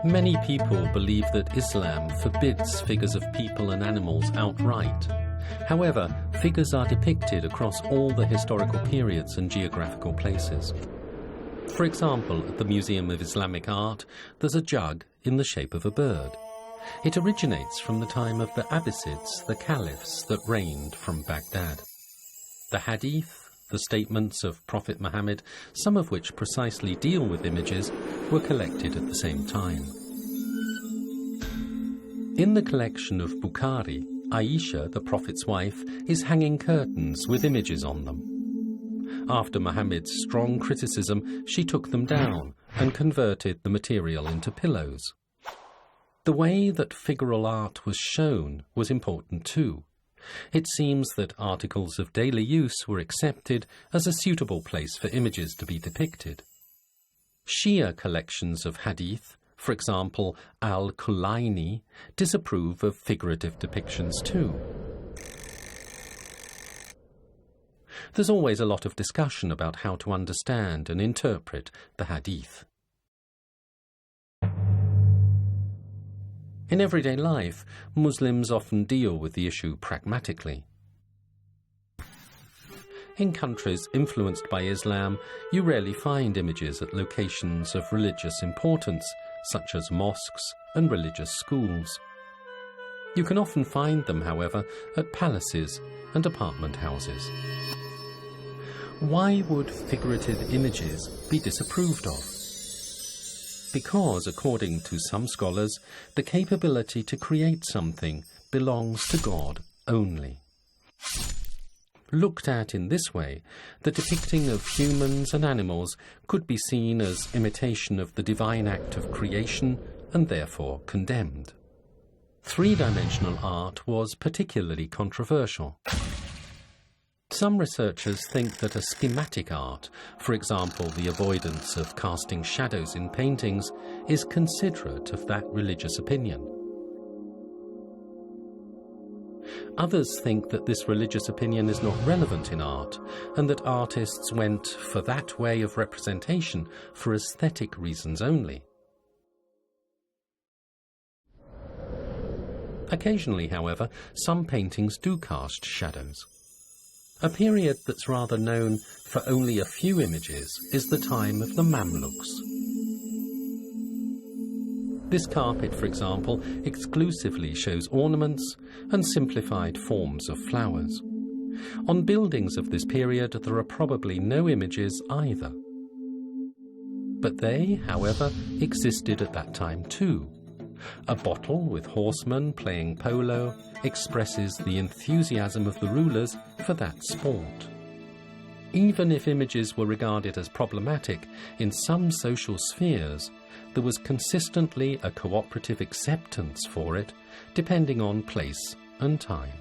Many people believe that Islam forbids figures of people and animals outright. However, figures are depicted across all the historical periods and geographical places. For example, at the Museum of Islamic Art, there's a jug in the shape of a bird. It originates from the time of the Abbasids, the caliphs that reigned from Baghdad. The hadith, the statements of Prophet Muhammad, some of which precisely deal with images, were collected at the same time. In the collection of Bukhari, Aisha, the Prophet's wife, is hanging curtains with images on them. After Muhammad's strong criticism, she took them down and converted the material into pillows. The way that figural art was shown was important too. It seems that articles of daily use were accepted as a suitable place for images to be depicted. Shia collections of hadith, for example Al-Kulaini, disapprove of figurative depictions too. There's always a lot of discussion about how to understand and interpret the hadith. In everyday life, Muslims often deal with the issue pragmatically. In countries influenced by Islam, you rarely find images at locations of religious importance, such as mosques and religious schools. You can often find them, however, at palaces and apartment houses. Why would figurative images be disapproved of? Because, according to some scholars, the capability to create something belongs to God only. Looked at in this way, the depicting of humans and animals could be seen as imitation of the divine act of creation and therefore condemned. Three-dimensional art was particularly controversial. Some researchers think that a schematic art, for example the avoidance of casting shadows in paintings, is considerate of that religious opinion. Others think that this religious opinion is not relevant in art, and that artists went for that way of representation for aesthetic reasons only. Occasionally, however, some paintings do cast shadows. A period that's rather known for only a few images is the time of the Mamluks. This carpet, for example, exclusively shows ornaments and simplified forms of flowers. On buildings of this period, there are probably no images either. But they, however, existed at that time too. A bottle with horsemen playing polo expresses the enthusiasm of the rulers for that sport. Even if images were regarded as problematic in some social spheres, there was consistently a cooperative acceptance for it, depending on place and time.